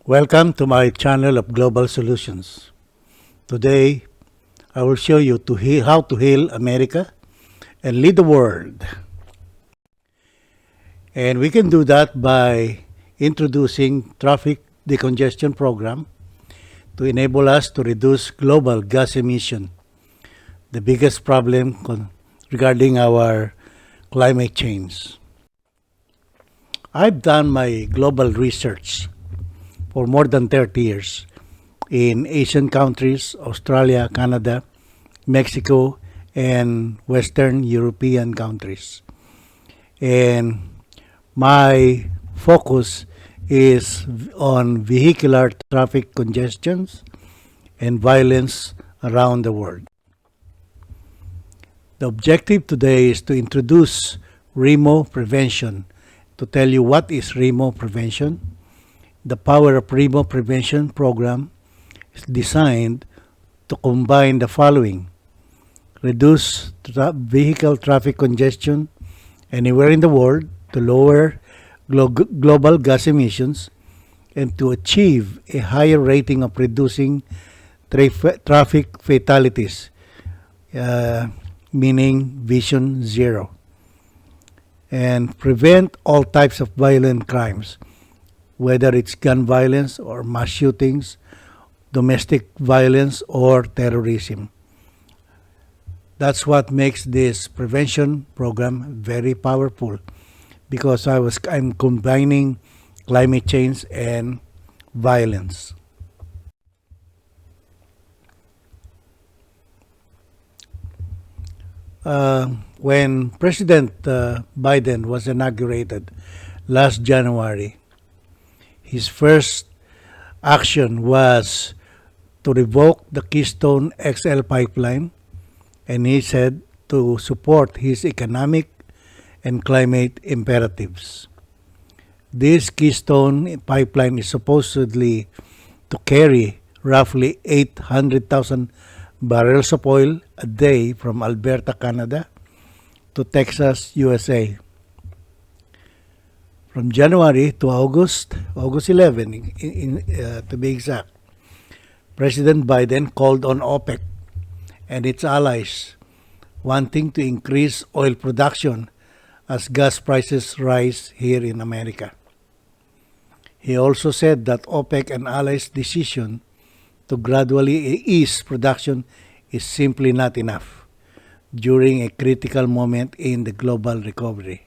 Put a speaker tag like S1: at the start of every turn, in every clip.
S1: Welcome to my channel of Global Solutions. Today, I will show you how to heal America and lead the world. And we can do that by introducing traffic decongestion program to enable us to reduce global gas emission, the biggest problem regarding our climate change. I've done my global research for more than 30 years in Asian countries, Australia, Canada, Mexico, and Western European countries. And my focus is on vehicular traffic congestions and violence around the world. The objective today is to introduce REMO prevention. To tell you what is REMO prevention, the Power of REMO Prevention program is designed to combine the following: reduce vehicle traffic congestion anywhere in the world to lower global gas emissions and to achieve a higher rating of reducing traffic fatalities, meaning Vision Zero, and prevent all types of violent crimes, whether it's gun violence or mass shootings, domestic violence, or terrorism. That's what makes this prevention program very powerful, because I'm combining climate change and violence. When President Biden was inaugurated last January, his first action was to revoke the Keystone XL pipeline, and he said to support his economic and climate imperatives. This Keystone pipeline is supposedly to carry roughly 800,000 barrels of oil a day from Alberta, Canada to Texas, USA. From January to August 11 to be exact, President Biden called on OPEC and its allies, wanting to increase oil production as gas prices rise here in America. He also said that OPEC and allies' decision to gradually ease production is simply not enough during a critical moment in the global recovery.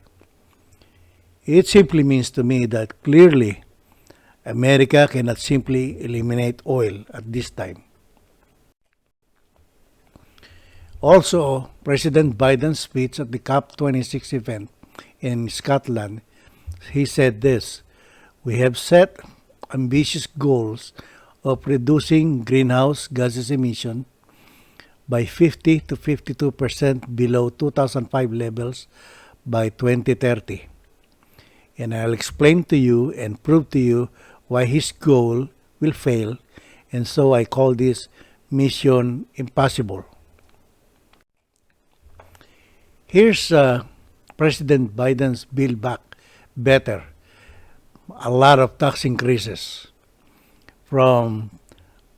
S1: It simply means to me that clearly America cannot simply eliminate oil at this time. Also, President Biden's speech at the COP26 event in Scotland, he said this: "We have set ambitious goals of reducing greenhouse gases emission by 50 to 52% below 2005 levels by 2030. And I'll explain to you and prove to you why his goal will fail, and so I call this Mission Impossible." Here's President Biden's Build Back Better. A lot of tax increases, from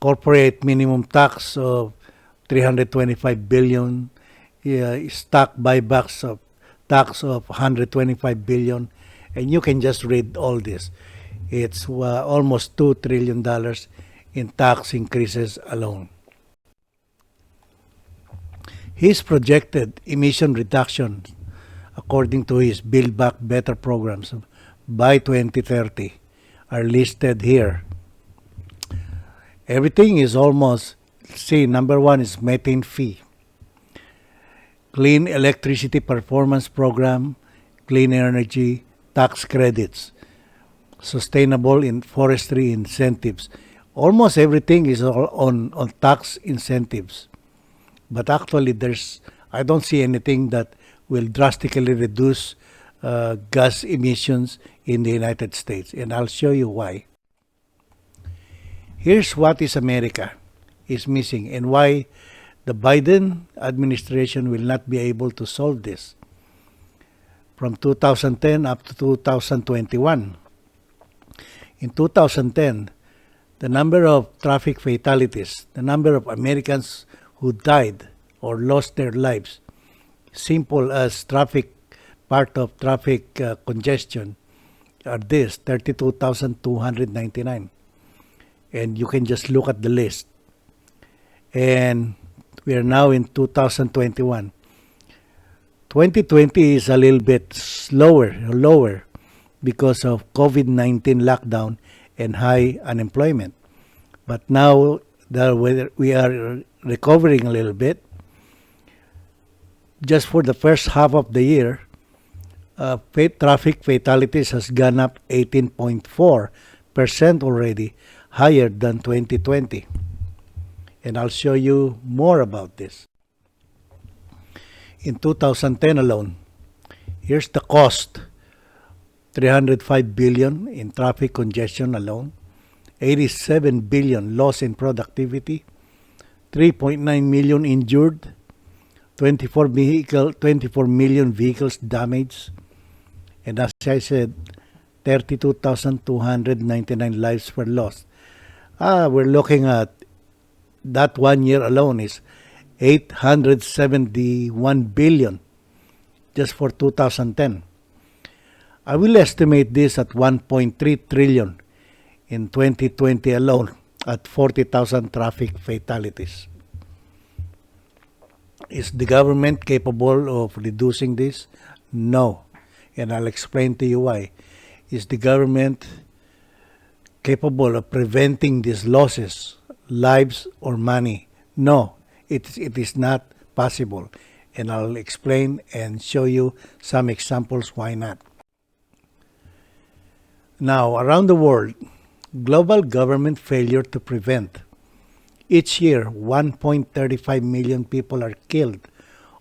S1: corporate minimum tax of 325 billion, stock buybacks of tax of 125 billion, and you can just read all this. It's almost $2 trillion in tax increases alone. His projected emission reduction, according to his Build Back Better programs, by 2030 are listed here. Everything is almost, see, number one is methane fee, clean electricity performance program, clean energy tax credits, sustainable in forestry incentives. Almost everything is all on tax incentives. But actually, I don't see anything that will drastically reduce gas emissions in the United States, and I'll show you why. Here's what is America is missing and why the Biden administration will not be able to solve this. From 2010 up to 2021. In 2010, the number of traffic fatalities, the number of Americans who died or lost their lives, simple as part of traffic congestion, are this 32,299. And you can just look at the list. And we are now in 2021. 2020 is a little bit lower because of COVID-19 lockdown and high unemployment. But now that we are recovering a little bit. Just for the first half of the year, traffic fatalities has gone up 18.4% already, higher than 2020. And I'll show you more about this. In 2010 alone, here's the cost. 305 billion in traffic congestion alone, 87 billion loss in productivity, 3.9 million injured, 24 million vehicles damaged, and as I said, 32,299 lives were lost. We're looking at that 1 year alone is 871 billion just for 2010. I will estimate this at 1.3 trillion in 2020 alone at 40,000 traffic fatalities. Is the government capable of reducing this? No. And I'll explain to you why. Is the government capable of preventing these losses, lives or money? No, it is not possible. And I'll explain and show you some examples why not. Now, around the world, global government failure to prevent. Each year, 1.35 million people are killed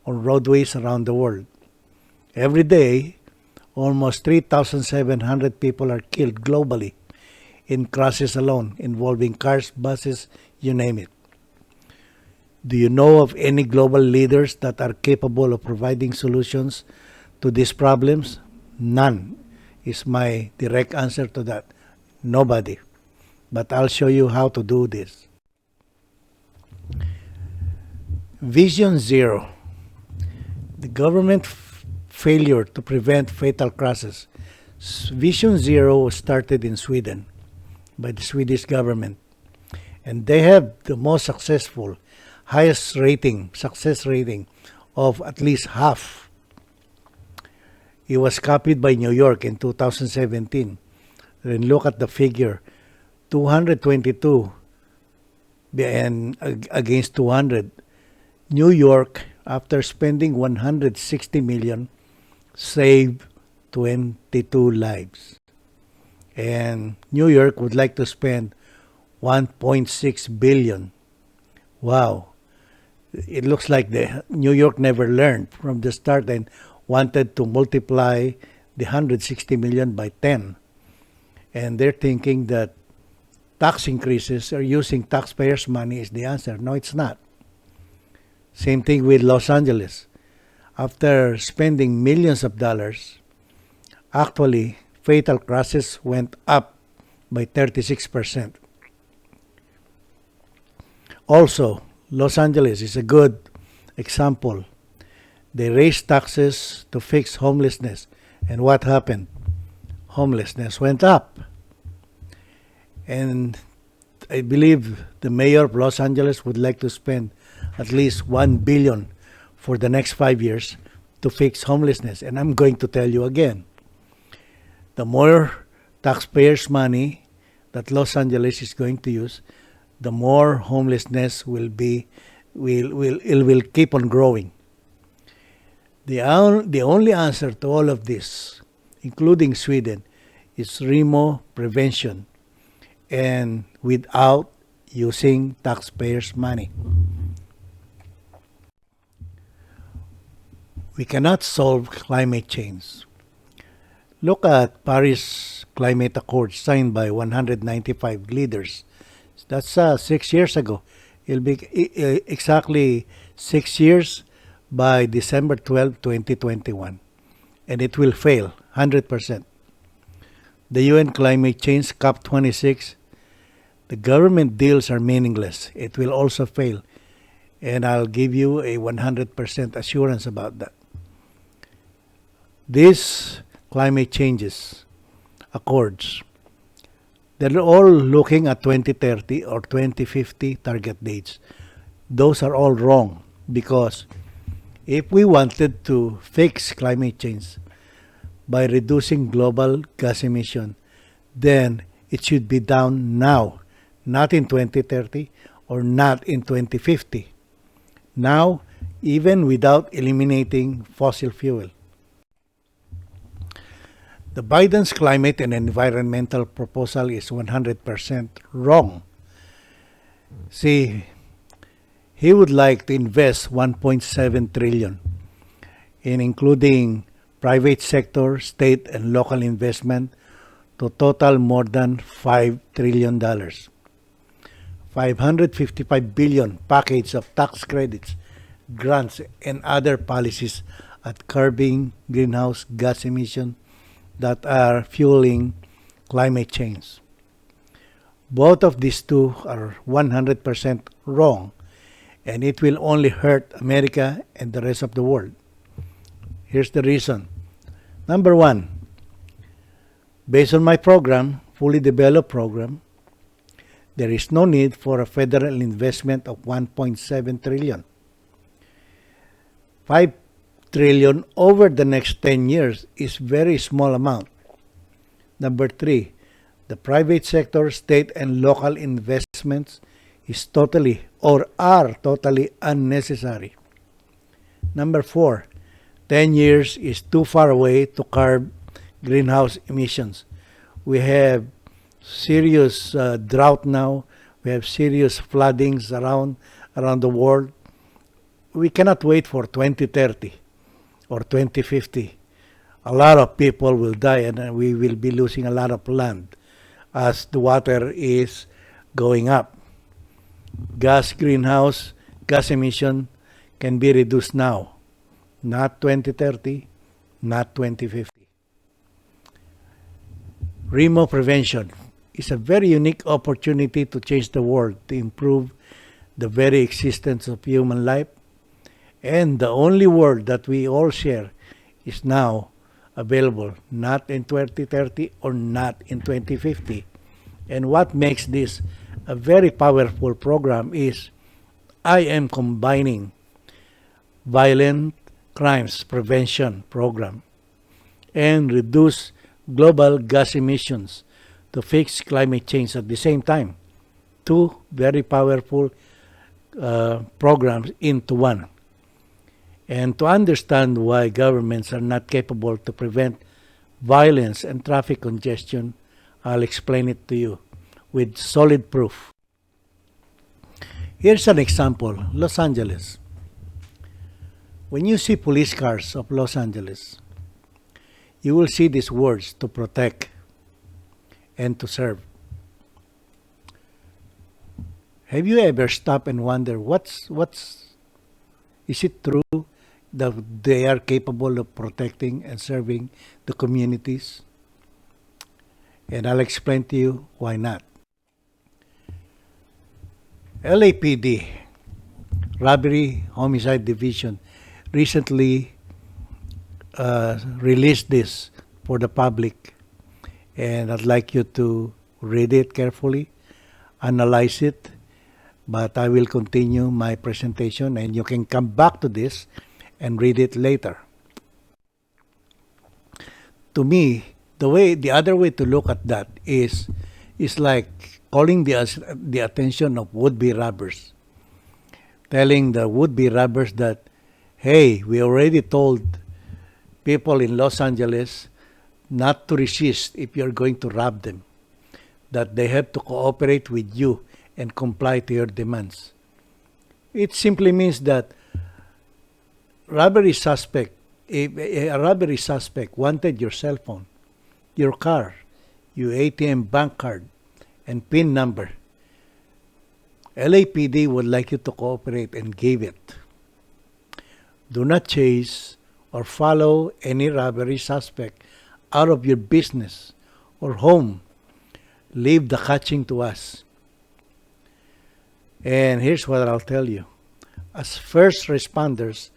S1: on roadways around the world. Every day, almost 3,700 people are killed globally in crashes alone, involving cars, buses, you name it. Do you know of any global leaders that are capable of providing solutions to these problems? None is my direct answer to that. Nobody. But I'll show you how to do this. Vision Zero. The government failure to prevent fatal crashes. Vision Zero was started in Sweden by the Swedish government. And they have the most highest success rating of at least half. It was copied by New York in 2017. Then look at the figure, 222 and against 200. New York, after spending 160 million, saved 22 lives. And New York would like to spend 1.6 billion. Wow. It looks like New York never learned from the start and wanted to multiply the 160 million by 10. And they're thinking that tax increases or using taxpayers' money is the answer. No, it's not. Same thing with Los Angeles. After spending millions of dollars, actually, fatal crashes went up by 36%. Also, Los Angeles is a good example. They raised taxes to fix homelessness. And what happened? Homelessness went up. And I believe the mayor of Los Angeles would like to spend at least 1 billion for the next 5 years to fix homelessness. And I'm going to tell you again, the more taxpayers' money that Los Angeles is going to use, the more homelessness will keep on growing. The only answer to all of this, including Sweden, is REMO prevention and without using taxpayers' money. We cannot solve climate change. Look at Paris Climate Accord signed by 195 leaders. That's 6 years ago. It'll be exactly 6 years by December 12, 2021. And it will fail 100%. The UN Climate Change COP26, The government deals are meaningless. It will also fail. And I'll give you a 100% assurance about that. These climate changes, accords, they're all looking at 2030 or 2050 target dates. Those are all wrong because if we wanted to fix climate change by reducing global gas emission, then it should be down now, not in 2030 or not in 2050. Now, even without eliminating fossil fuel. The Biden's climate and environmental proposal is 100% wrong. See, he would like to invest 1.7 trillion in including private sector, state and local investment to total more than $5 trillion. 555 billion package of tax credits, grants and other policies at curbing greenhouse gas emission that are fueling climate change. Both of these two are 100% wrong, and it will only hurt America and the rest of the world. Here's the reason. Number one, based on my program, fully developed program, there is no need for a federal investment of 1.7 trillion. 5 trillion over the next 10 years is very small amount. Number three, the private sector, state and local investments is totally or are totally unnecessary. Number four, 10 years is too far away to curb greenhouse emissions. We have serious drought now. We have serious floodings around the world. We cannot wait for 2030 or 2050. A lot of people will die and we will be losing a lot of land as the water is going up. Greenhouse gas emission can be reduced now, not 2030, not 2050. Remote prevention is a very unique opportunity to change the world, to improve the very existence of human life. And the only world that we all share is now available, not in 2030 or not in 2050. And what makes this a very powerful program is I am combining violent crimes prevention program and reduce global gas emissions to fix climate change at the same time. Two very powerful programs into one. And to understand why governments are not capable to prevent violence and traffic congestion, I'll explain it to you with solid proof. Here's an example, Los Angeles. When you see police cars of Los Angeles, you will see these words: to protect and to serve. Have you ever stopped and wonder is it true that they are capable of protecting and serving the communities? And I'll explain to you why not. LAPD, Robbery Homicide Division, recently released this for the public, and I'd like you to read it carefully, analyze it, but I will continue my presentation and you can come back to this and read it later. To me, the other way to look at that is like calling the attention of would-be robbers, telling the would-be robbers that, hey, we already told people in Los Angeles not to resist if you're going to rob them, that they have to cooperate with you and comply to your demands. It simply means that a robbery suspect wanted your cell phone, your car, your ATM bank card, and PIN number. LAPD would like you to cooperate and give it. Do not chase or follow any robbery suspect out of your business or home. Leave the catching to us. And here's what I'll tell you. As first responders,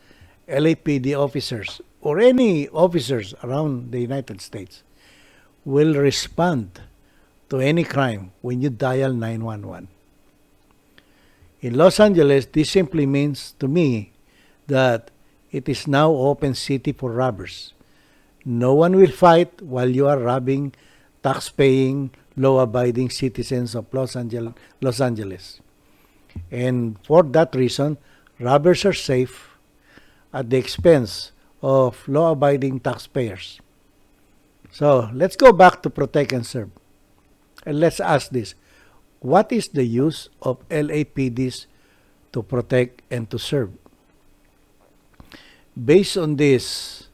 S1: LAPD officers, or any officers around the United States will respond to any crime when you dial 911. In Los Angeles, this simply means to me that it is now open city for robbers. No one will fight while you are robbing tax-paying, law-abiding citizens of Los Angeles. And for that reason, robbers are safe at the expense of law-abiding taxpayers. So let's go back to protect and serve. And let's ask this. What is the use of LAPDs to protect and to serve? Based on this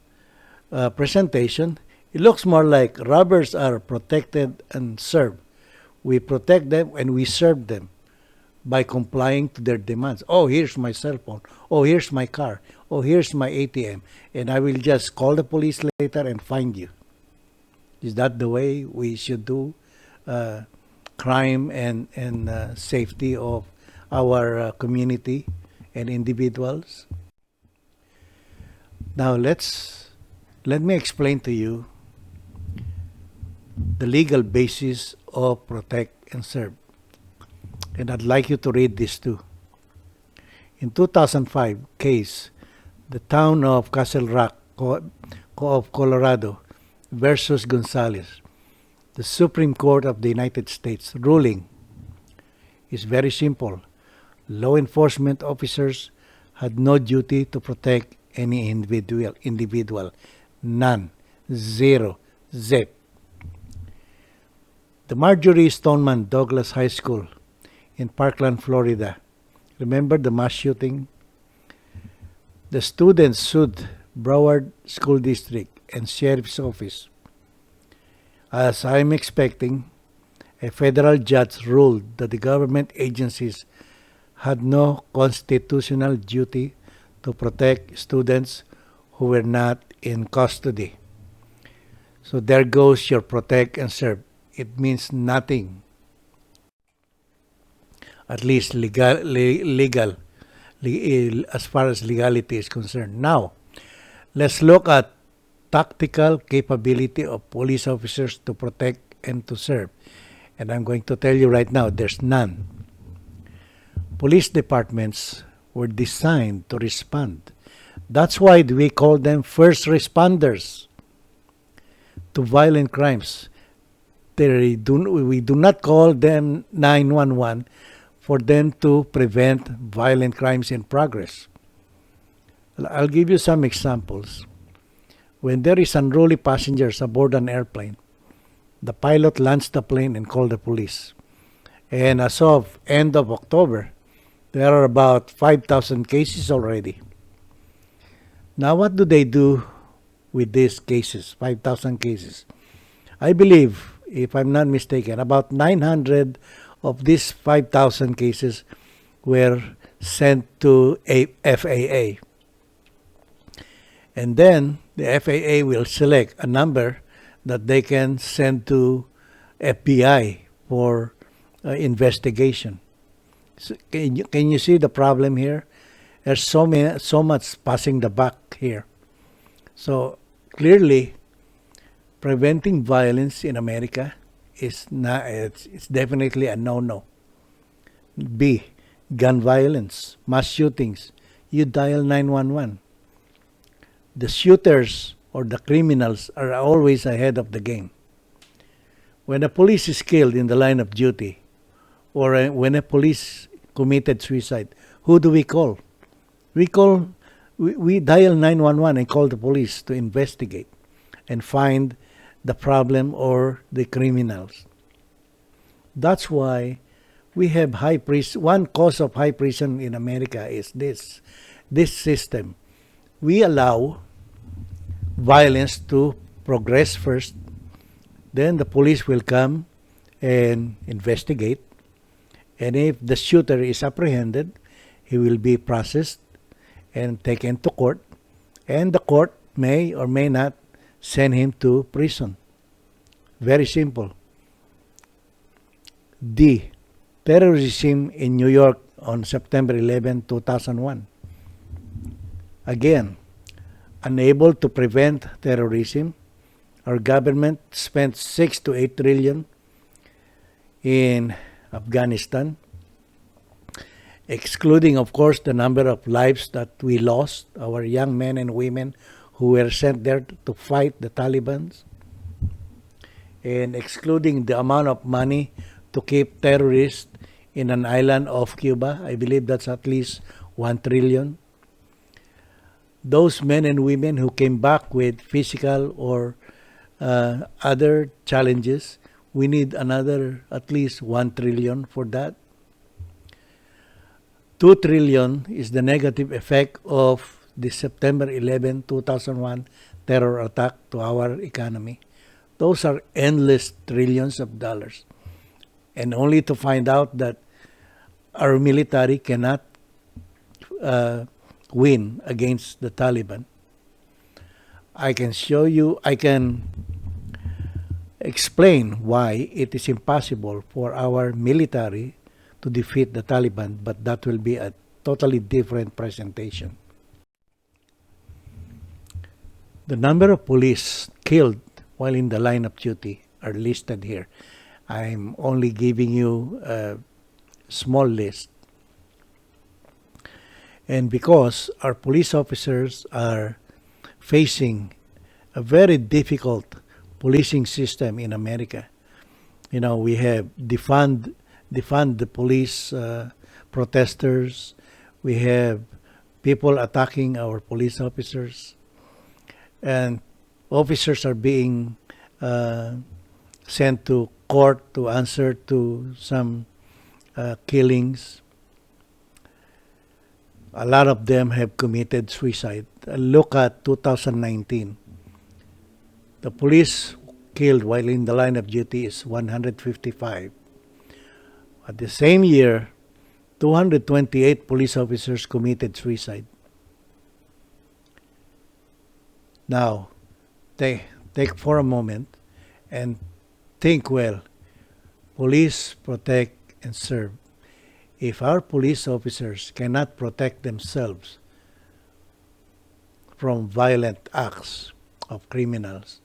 S1: presentation, it looks more like robbers are protected and served. We protect them and we serve them by complying to their demands. Oh, here's my cell phone. Oh, here's my car. Oh, here's my ATM. And I will just call the police later and find you. Is that the way we should do crime and safety of our community and individuals? Now let me explain to you the legal basis of protect and serve. And I'd like you to read this too. In 2005 case, the town of Castle Rock of Colorado versus Gonzalez, the Supreme Court of the United States ruling is very simple. Law enforcement officers had no duty to protect any individual. None. Zero. Zip. The Marjorie Stoneman Douglas High School in Parkland, Florida. Remember the mass shooting? The students sued Broward School District and Sheriff's Office. As I'm expecting, a federal judge ruled that the government agencies had no constitutional duty to protect students who were not in custody. So there goes your protect and serve. It means nothing, at least legal, as far as legality is concerned. Now, let's look at tactical capability of police officers to protect and to serve. And I'm going to tell you right now, there's none. Police departments were designed to respond. That's why we call them first responders to violent crimes. We do not call them 911 for them to prevent violent crimes in progress. I'll give you some examples. When there is unruly passengers aboard an airplane, the pilot lands the plane and calls the police. And as of end of October, there are about 5,000 cases already. Now, what do they do with these cases, 5,000 cases? I believe, if I'm not mistaken, about 900 of these 5,000 cases were sent to a FAA. And then the FAA will select a number that they can send to FBI for investigation. So can you see the problem here? There's so much passing the buck here. So clearly, preventing violence in America is not. It's definitely a no-no. B, gun violence, mass shootings. You dial 911. The shooters or the criminals are always ahead of the game. When a police is killed in the line of duty, or when a police committed suicide, who do we call? We dial 911 and call the police to investigate and find the problem or the criminals. That's why we have high prison. One cause of high prison in America is this system. We allow violence to progress first, then the police will come and investigate, and if the shooter is apprehended, he will be processed and taken to court, and the court may or may not send him to prison. Very simple. D, terrorism in New York on September 11, 2001. Again, unable to prevent terrorism, our government spent 6 to 8 trillion in Afghanistan, excluding, of course, the number of lives that we lost, our young men and women who were sent there to fight the Taliban, and excluding the amount of money to keep terrorists in an island off Cuba. I believe that's at least 1 trillion. Those men and women who came back with physical or other challenges, we need another at least 1 trillion for that. 2 trillion is the negative effect of the September 11, 2001 terror attack to our economy. Those are endless trillions of dollars. And only to find out that our military cannot win against the Taliban. I can explain why it is impossible for our military to defeat the Taliban, but that will be a totally different presentation. The number of police killed while in the line of duty are listed here. I'm only giving you a small list. And because our police officers are facing a very difficult policing system in America, we have defund the police protesters. We have people attacking our police officers, and officers are being sent to court to answer to some killings. A lot of them have committed suicide. Look at 2019. The police killed while in the line of duty is 155. At the same year, 228 police officers committed suicide. Now, take for a moment and think well. Police protect and serve. If our police officers cannot protect themselves from violent acts of criminals,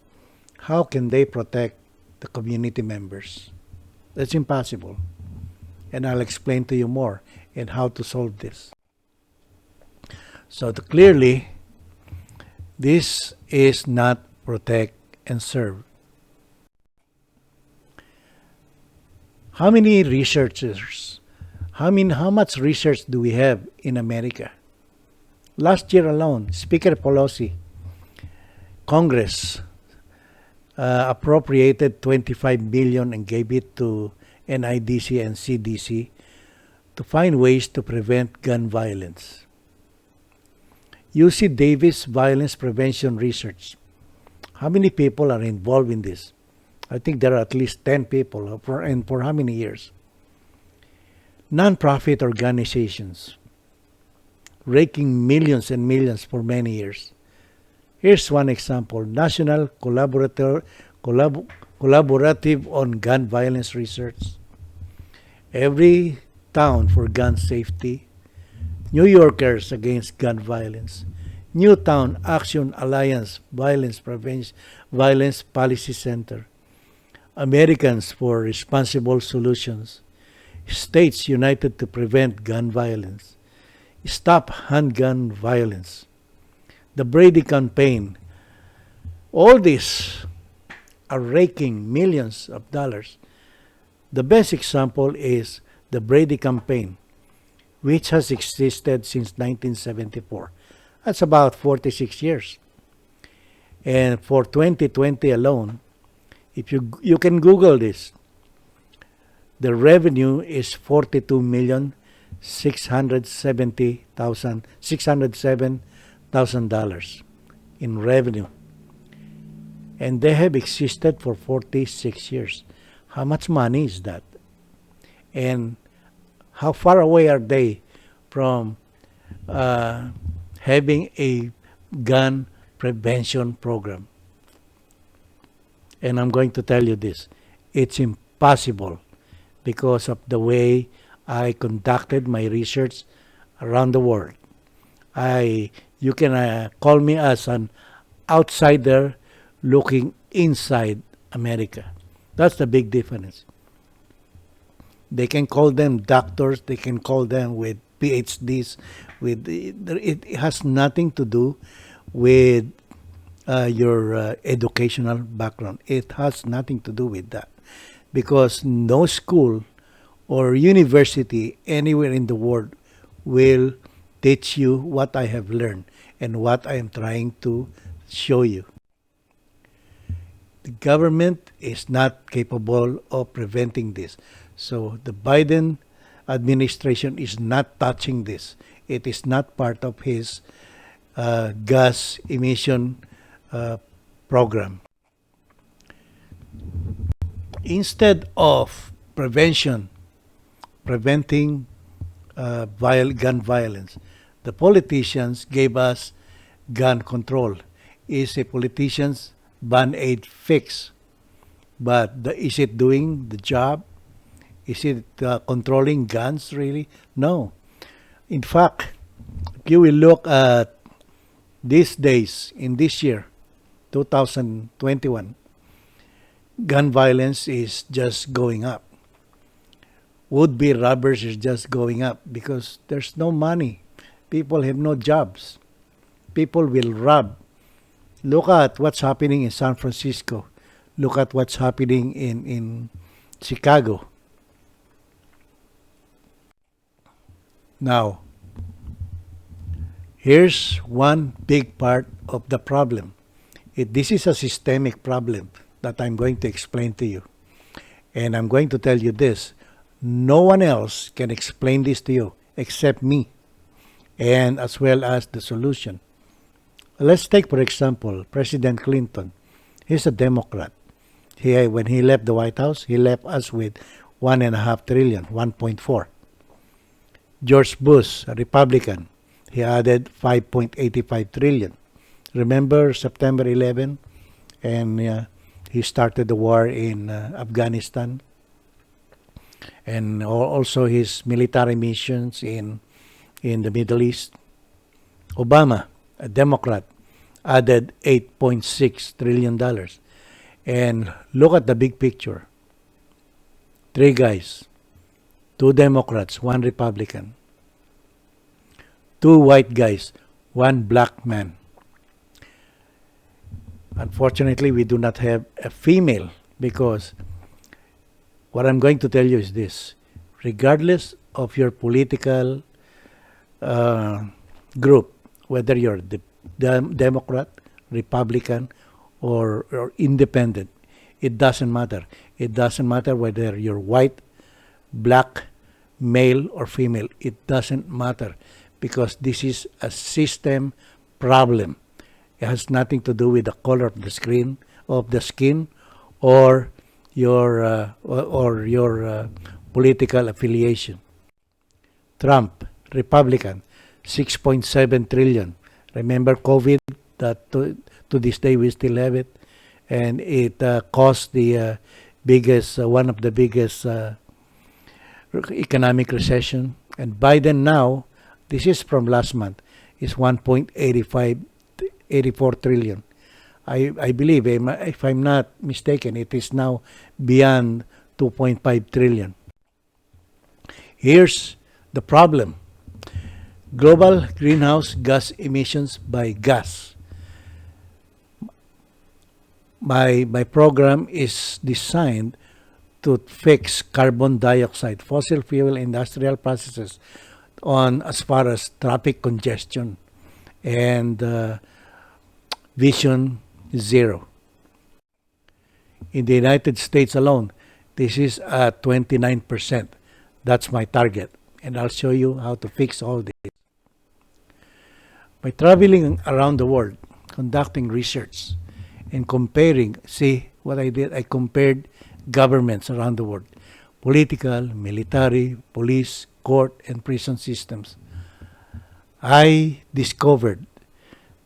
S1: how can they protect the community members? That's impossible. And I'll explain to you more in how to solve this. So clearly, this is not protect and serve. How many researchers, how much research do we have in America? Last year alone, Speaker Pelosi, Congress appropriated $25 billion and gave it to NIDC and CDC to find ways to prevent gun violence. UC Davis Violence Prevention Research. How many people are involved in this? I think there are at least 10 people. And for how many years? Non-profit organizations, raking millions and millions for many years. Here's one example. National Collaborative on Gun Violence Research. Every Town for Gun Safety. New Yorkers Against Gun Violence. Newtown Action Alliance Violence Policy Center. Americans for Responsible Solutions. States United to Prevent Gun Violence. Stop Handgun Violence. The Brady Campaign. All these are raking millions of dollars. The best example is the Brady Campaign, which has existed since 1974. That's about 46 years. And for 2020 alone, if you can Google this, the revenue is $607,000 in revenue. And they have existed for 46 years. How much money is that? And how far away are they from having a gun prevention program? And I'm going to tell you this. It's impossible because of the way I conducted my research around the world. You can call me as an outsider looking inside America. That's the big difference. They can call them doctors. They can call them with PhDs. It has nothing to do with your educational background. It has nothing to do with that, because no school or university anywhere in the world will teach you what I have learned and what I am trying to show you. The government is not capable of preventing this. So the Biden administration is not touching this. It is not part of his gas emission uh, program. Instead of preventing gun violence, the politicians gave us gun control. Is a politician's band-aid fix, but is it doing the job? Is it controlling guns really? No. In fact, if you will look at these days, in this year, 2021, gun violence is just going up. Would-be robbers is just going up because there's no money. People have no jobs. People will rob. Look at what's happening in San Francisco. Look at what's happening in Chicago. Now, here's one big part of the problem. This is a systemic problem that I'm going to explain to you. And I'm going to tell you this. No one else can explain this to you except me, and as well as the solution. Let's take, for example, President Clinton. He's a Democrat. When he left the White House, he left us with 1.5 trillion, 1.4. George Bush, a Republican, he added 5.85 trillion. Remember September 11? And he started the war in Afghanistan. And also his military missions in the Middle East. Obama, a Democrat, added $8.6 trillion. And look at the big picture. 3 guys, 2 Democrats, 1 Republican. 2 white guys, 1 black man. Unfortunately, we do not have a female, because what I'm going to tell you is this. Regardless of your political group, whether you're Democrat, Republican, or independent, it doesn't matter. It doesn't matter whether you're white, black, male, or female. It doesn't matter, because this is a system problem. It has nothing to do with the color of the skin, or your political affiliation. Trump, Republican, 6.7 trillion. Remember COVID? That to this day we still have it, and it caused the biggest, one of the biggest economic recession. And Biden now, this is from last month, is 1.84 trillion. I believe, if I'm not mistaken, it is now beyond 2.5 trillion. Here's the problem. Global greenhouse gas emissions by gas. My program is designed to fix carbon dioxide, fossil fuel industrial processes on as far as traffic congestion and Vision Zero. In the United States alone, this is at 29%. That's my target. And I'll show you how to fix all this. By traveling around the world, conducting research, and comparing, see what I did? I compared governments around the world. Political, military, police, court, and prison systems. I discovered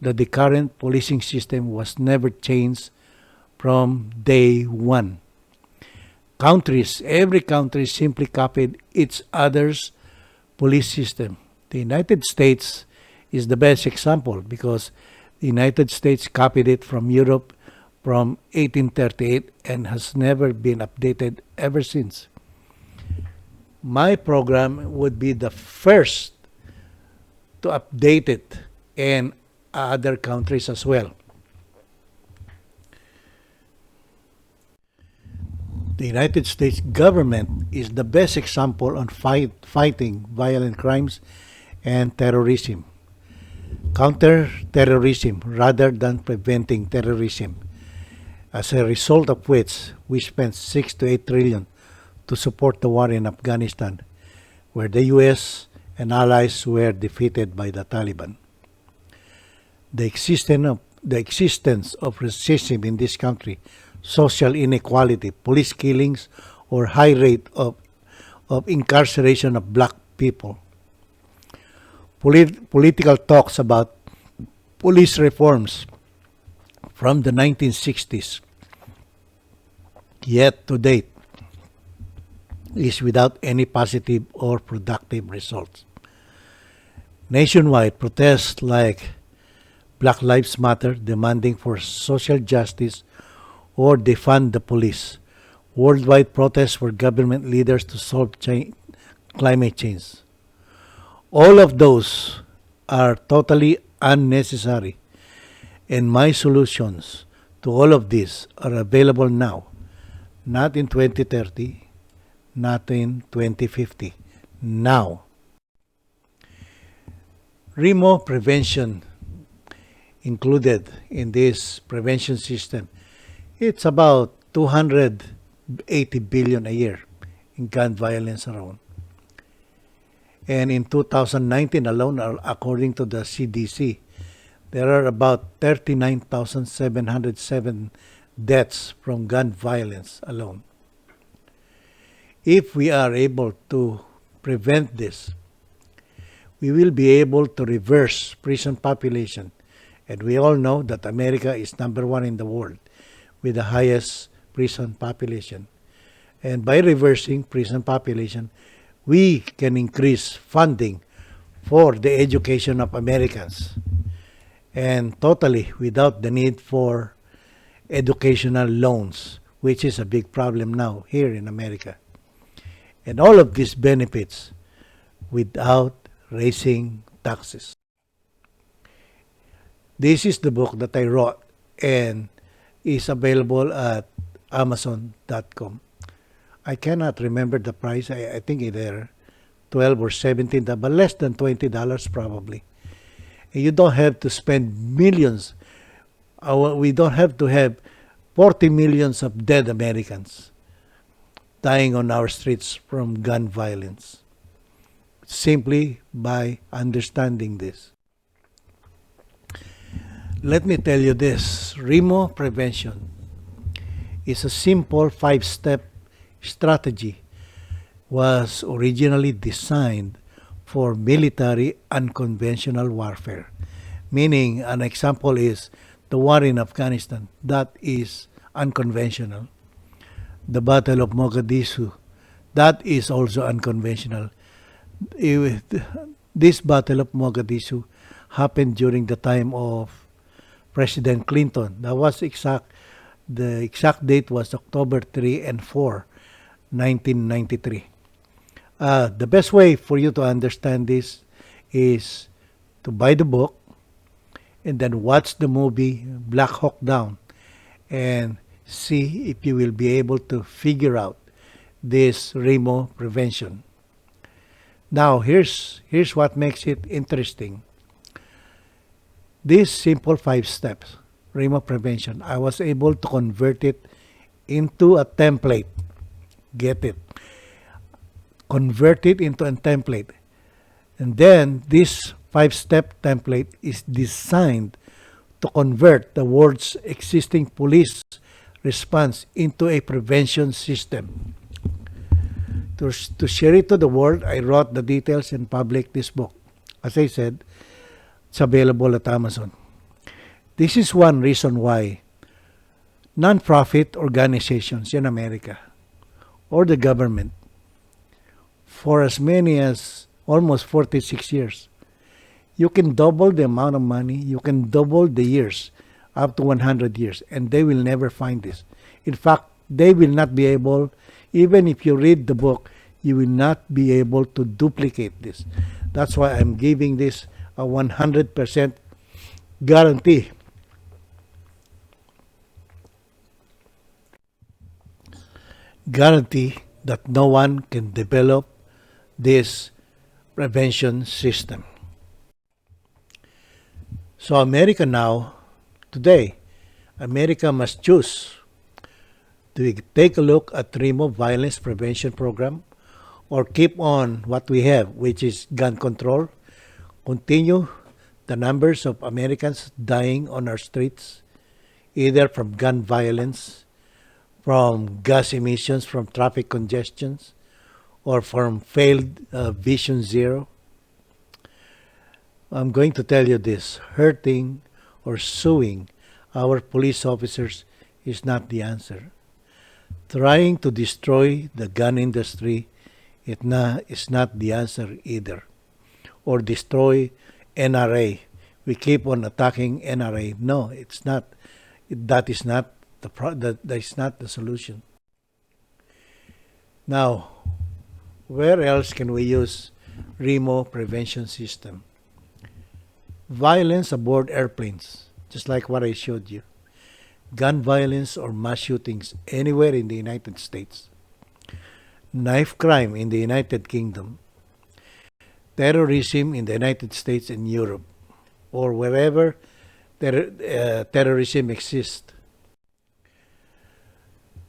S1: that the current policing system was never changed from day one. Every country simply copied each other's police system. The United States is the best example because the United States copied it from Europe from 1838 and has never been updated ever since. My program would be the first to update it and other countries as well. The United States government is the best example on fighting violent crimes and terrorism. Counter terrorism rather than preventing terrorism. As a result of which, we spent 6 to 8 trillion to support the war in Afghanistan, where the US and allies were defeated by the Taliban. The existence of racism in this country, social inequality, police killings, or high rate of incarceration of black people. Political talks about police reforms from the 1960s, yet to date, is without any positive or productive results. Nationwide protests like Black Lives Matter demanding for social justice or defund the police. Worldwide protests for government leaders to solve climate change. All of those are totally unnecessary, and my solutions to all of this are available now, not in 2030, not in 2050, now. Remo prevention included in this prevention system. It's about 280 billion a year in gun violence around. And in 2019 alone, according to the CDC, there are about 39,707 deaths from gun violence alone. If we are able to prevent this, we will be able to reverse prison population. And we all know that America is number one in the world with the highest prison population. And by reversing prison population, we can increase funding for the education of Americans, and totally without the need for educational loans, which is a big problem now here in America. And all of these benefits without raising taxes. This is the book that I wrote and is available at Amazon.com. I cannot remember the price. I think either 12 or 17, but less than $20 probably. And you don't have to spend millions. We don't have to have 40 millions of dead Americans dying on our streets from gun violence, simply by understanding this. Let me tell you this, Remo prevention is a simple 5-step strategy, was originally designed for military unconventional warfare. Meaning, an example is the war in Afghanistan. That is unconventional. The Battle of Mogadishu, that is also unconventional. This Battle of Mogadishu happened during the time of President Clinton. The exact date was October 3 and 4, 1993. The best way for you to understand this is to buy the book and then watch the movie Black Hawk Down and see if you will be able to figure out this Remo prevention. Now, here's what makes it interesting. This simple 5 steps, Remo prevention, I was able to convert it into a template. Get it? Convert it into a template. And then this 5-step template is designed to convert the world's existing police response into a prevention system. To share it to the world, I wrote the details and published this book. As I said, it's available at Amazon. This is one reason why non-profit organizations in America or the government for as many as almost 46 years. You can double the amount of money, you can double the years up to 100 years, and they will never find this. In fact, they will not be able, even if you read the book, you will not be able to duplicate this. That's why I'm giving this a 100% guarantee. Guarantee that no one can develop this prevention system. So America now, today, America must choose. Do we take a look at remove violence prevention program or keep on what we have, which is gun control, continue the numbers of Americans dying on our streets, either from gun violence, from gas emissions, from traffic congestions, or from failed Vision Zero? I'm going to tell you this, hurting or suing our police officers is not the answer. Trying to destroy the gun industry is not the answer either. Or destroy NRA. We keep on attacking NRA. No, it's not. That is not that is not the solution. Now, where else can we use REMO prevention system? Violence aboard airplanes, just like what I showed you. Gun violence or mass shootings anywhere in the United States. Knife crime in the United Kingdom. Terrorism in the United States and Europe, or wherever terrorism exists.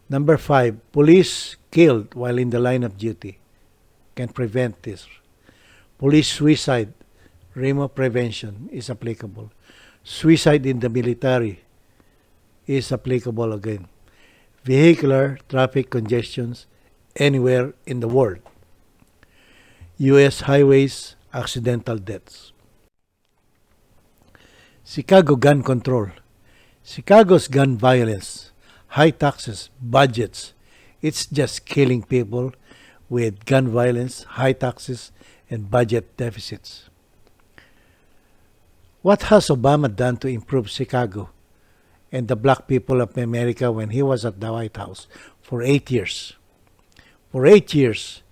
S1: Number 5, police killed while in the line of duty. Can prevent this. Police suicide, REMO prevention is applicable. Suicide in the military is applicable again. Vehicular traffic congestions anywhere in the world. U.S. highways, accidental deaths. Chicago gun control. Chicago's gun violence, high taxes, budgets. It's just killing people with gun violence, high taxes, and budget deficits. What has Obama done to improve Chicago and the black people of America when he was at the White House? For 8 years. For 8 years,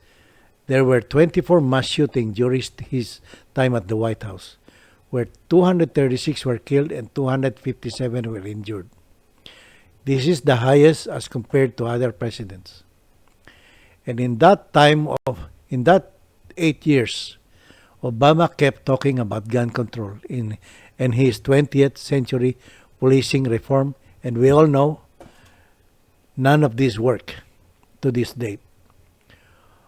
S1: there were 24 mass shootings during his time at the White House, where 236 were killed and 257 were injured. This is the highest as compared to other presidents. And in that 8 years, Obama kept talking about gun control in his 20th century policing reform, and we all know none of this work to this date.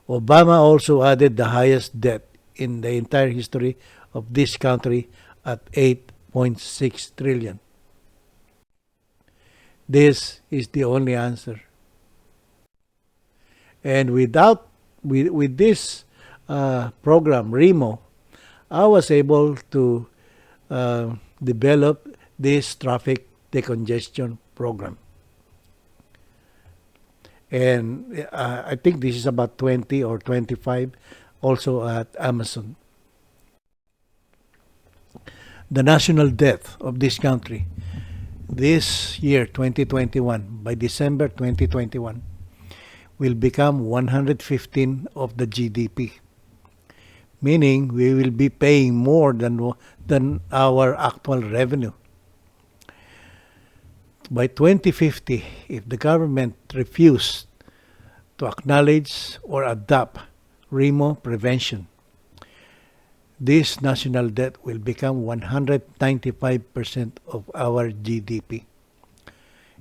S1: Obama also added the highest debt in the entire history of this country at 8.6 trillion. This is the only answer. And with this program, REMO, I was able to develop this traffic decongestion program. And I think this is about 20 or 25 also at Amazon. The national debt of this country this year, 2021, by December 2021, will become 115 of the GDP. Meaning we will be paying more than our actual revenue. By 2050, if the government refused to acknowledge or adopt REMO prevention, this national debt will become 195% of our GDP.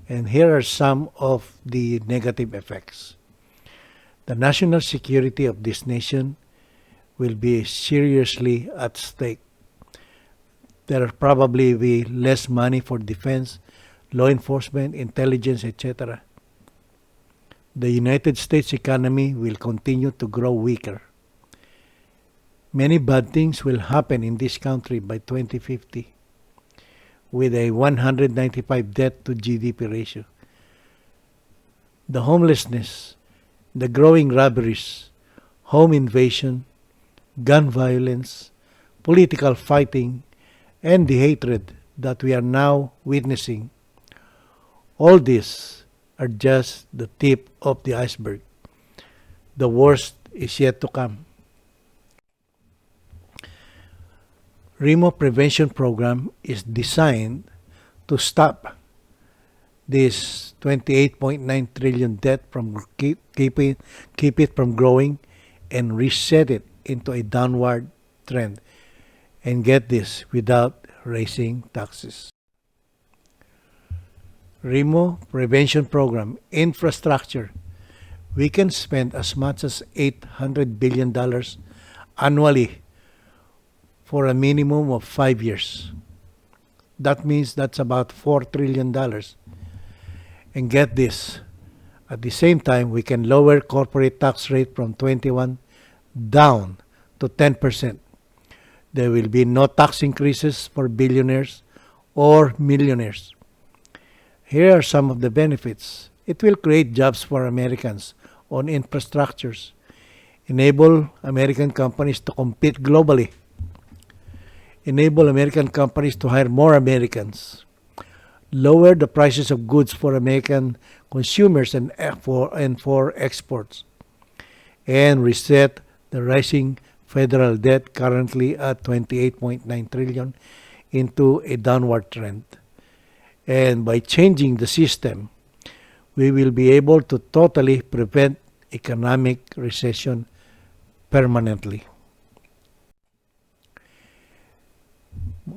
S1: And here are some of the negative effects. The national security of this nation will be seriously at stake. There will probably be less money for defense, law enforcement, intelligence, etc. The United States economy will continue to grow weaker. Many bad things will happen in this country by 2050 with a 195 debt to GDP ratio. The homelessness, the growing robberies, home invasion, gun violence, political fighting, and the hatred that we are now witnessing, all these are just the tip of the iceberg. The worst is yet to come. REMO prevention program is designed to stop this 28.9 trillion debt from keep it from growing and reset it into a downward trend, and get this without raising taxes. REMO prevention program infrastructure. We can spend as much as $800 billion annually for a minimum of 5 years. That means that's about $4 trillion. And get this, at the same time, we can lower corporate tax rate from 21 down to 10%. There will be no tax increases for billionaires or millionaires. Here are some of the benefits. It will create jobs for Americans on infrastructures, enable American companies to compete globally, enable American companies to hire more Americans, lower the prices of goods for American consumers and for exports, and reset the rising federal debt currently at 28.9 trillion into a downward trend. And by changing the system, we will be able to totally prevent economic recession permanently.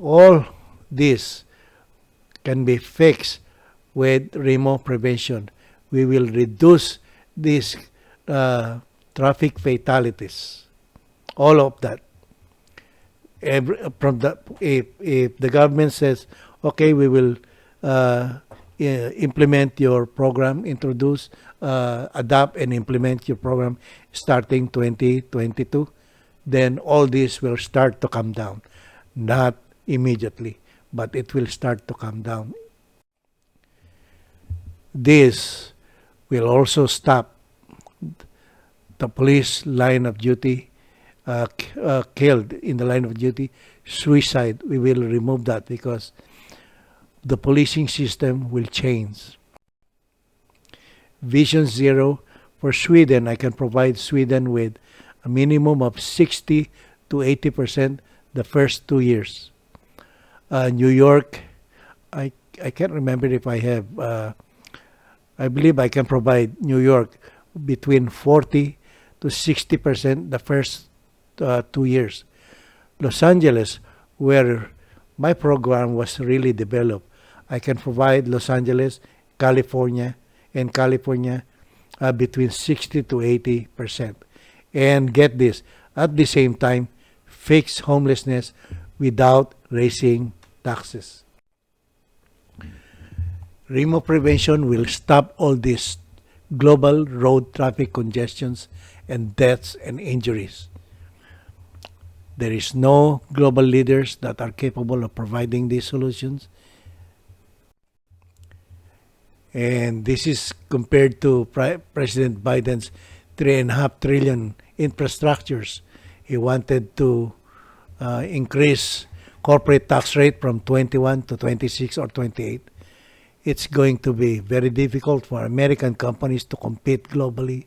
S1: All this can be fixed with REMO prevention. We will reduce these traffic fatalities, all of that. If the government says, okay, we will implement your program, adopt and implement your program starting 2022, then all this will start to come down. Not immediately, but it will start to come down. This will also stop the police line of duty, killed in the line of duty, suicide. We will remove that because the policing system will change. Vision Zero for Sweden, I can provide Sweden with a minimum of 60 to 80% the first 2 years. New York, I can't remember if I have, I believe I can provide New York between 40 to 60% the first 2 years. Los Angeles, where my program was really developed, I can provide Los Angeles, California, and California between 60 to 80%. And get this, at the same time, fix homelessness without raising taxes. REMO prevention will stop all these global road traffic congestions and deaths and injuries. There is no global leaders that are capable of providing these solutions. And this is compared to President Biden's $3.5 trillion infrastructures. He wanted to increase corporate tax rate from 21 to 26 or 28. It's going to be very difficult for American companies to compete globally.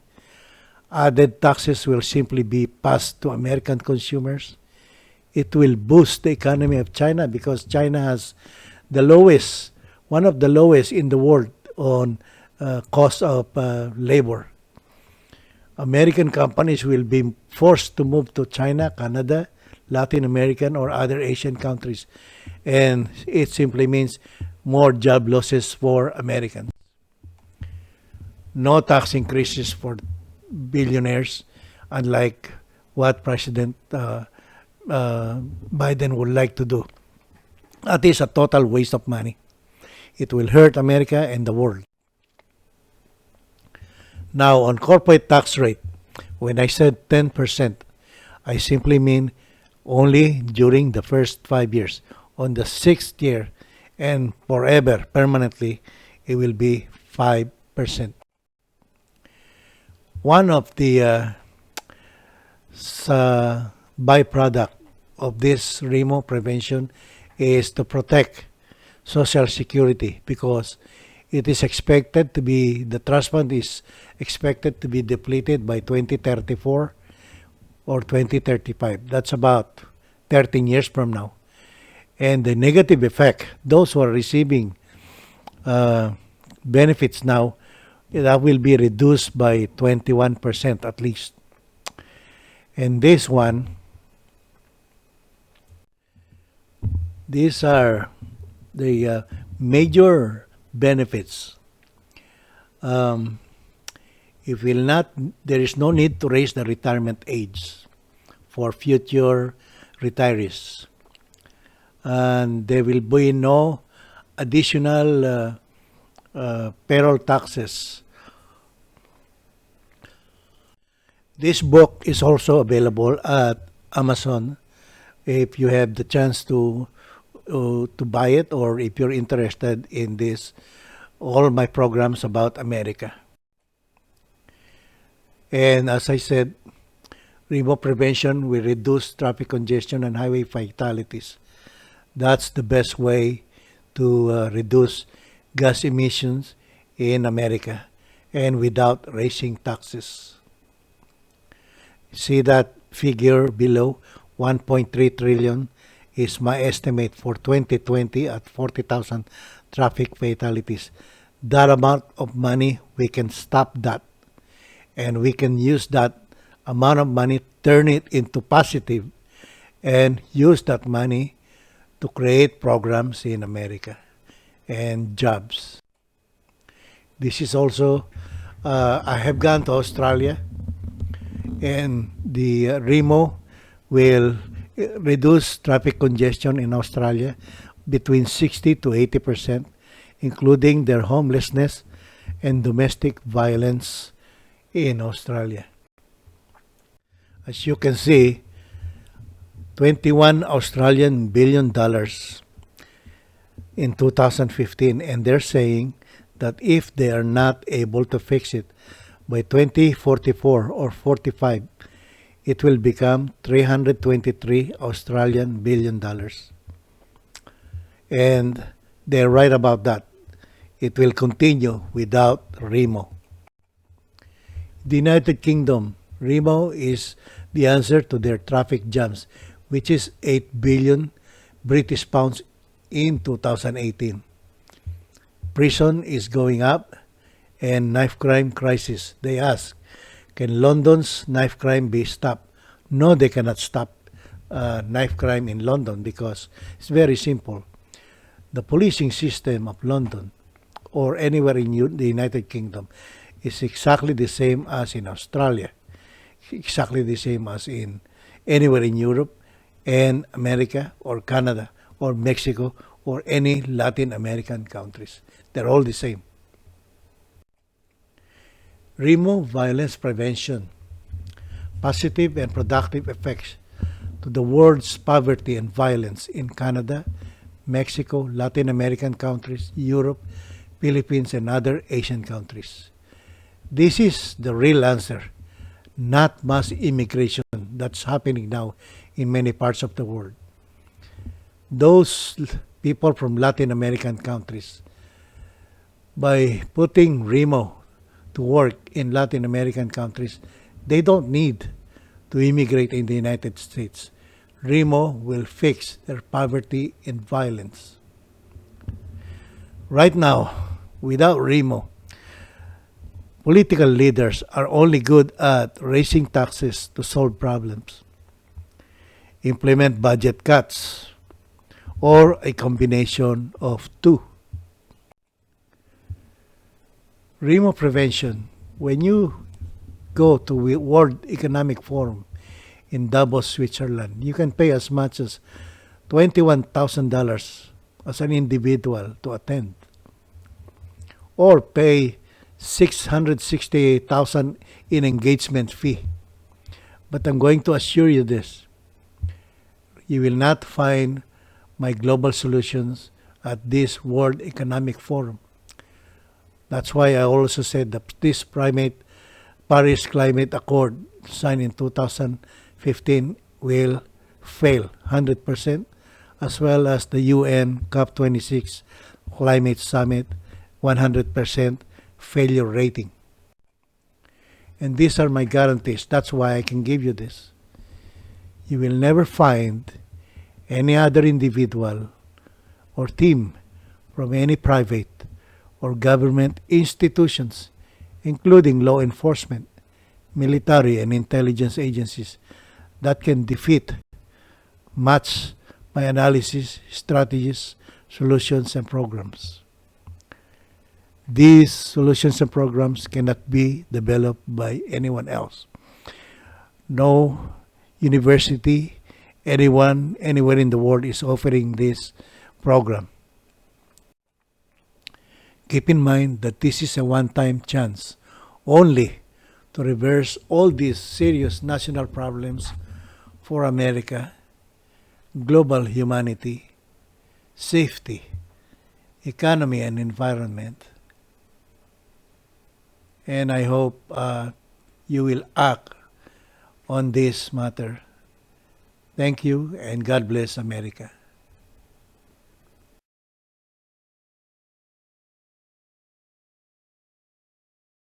S1: Added taxes will simply be passed to American consumers. It will boost the economy of China because China has the lowest, one of the lowest in the world on cost of labor. American companies will be forced to move to China, Canada, Latin American, or other Asian countries. And it simply means more job losses for Americans. No tax increases for billionaires, unlike what President Biden would like to do. That is a total waste of money. It will hurt America and the world. Now, on corporate tax rate, when I said 10%, I simply mean only during the first 5 years. On the 6th year and forever, permanently, it will be 5%. One of the byproduct of this REMO prevention is to protect Social Security, because it is expected to be, the trust fund is expected to be depleted by 2034 or 2035. That's about 13 years from now. And the negative effect, those who are receiving benefits now, that will be reduced by 21% at least. And this one, these are the major benefits. If will not, there is no need to raise the retirement age for future retirees, and there will be no additional payroll taxes. This book is also available at Amazon if you have the chance to buy it, or if you're interested in this, all my programs about America. And as I said, remote prevention will reduce traffic congestion and highway fatalities. That's the best way to reduce gas emissions in America, and without raising taxes. See that figure below, 1.3 trillion is my estimate for 2020 at 40,000 traffic fatalities. That amount of money, we can stop that. And we can use that amount of money, turn it into positive, and use that money to create programs in America and jobs. This is also, I have gone to Australia, and the REMO will reduce traffic congestion in Australia between 60 to 80%, including their homelessness and domestic violence in Australia. As you can see, 21 Australian billion dollars in 2015, and they're saying that if they are not able to fix it by 2044 or 45, it will become 323 Australian billion dollars. And they're right about that. It will continue without REMO. The United Kingdom, REMO is the answer to their traffic jams, which is 8 billion British pounds in 2018. Prison is going up, and knife crime crisis. They ask, can London's knife crime be stopped? No, they cannot stop knife crime in London, because it's very simple. The policing system of London or anywhere in the United Kingdom is exactly the same as in Australia, exactly the same as in anywhere in Europe and America or Canada or Mexico or any Latin American countries. They're all the same. REMO violence prevention, positive and productive effects to the world's poverty and violence in Canada, Mexico, Latin American countries, Europe, Philippines, and other Asian countries. This is the real answer, not mass immigration that's happening now in many parts of the world. Those people from Latin American countries, by putting REMO to work in Latin American countries, they don't need to immigrate in the United States. REMO will fix their poverty and violence. Right now, without REMO, political leaders are only good at raising taxes to solve problems, implement budget cuts, or a combination of two. REMO prevention, when you go to the World Economic Forum in Davos, Switzerland, you can pay as much as $21,000 as an individual to attend, or pay $668,000 in engagement fee. But I'm going to assure you this, you will not find my global solutions at this World Economic Forum. That's why I also said that this primate Paris Climate Accord signed in 2015 will fail 100%, as well as the UN COP26 Climate Summit 100% failure rating. And these are my guarantees. That's why I can give you this. You will never find any other individual or team from any private or government institutions, including law enforcement, military, and intelligence agencies, that can defeat, match my analysis, strategies, solutions, and programs. These solutions and programs cannot be developed by anyone else. No university, anyone, anywhere in the world is offering this program. Keep in mind that this is a one-time chance only to reverse all these serious national problems for America, global humanity, safety, economy, and environment. And I hope you will act on this matter. Thank you, and God bless America.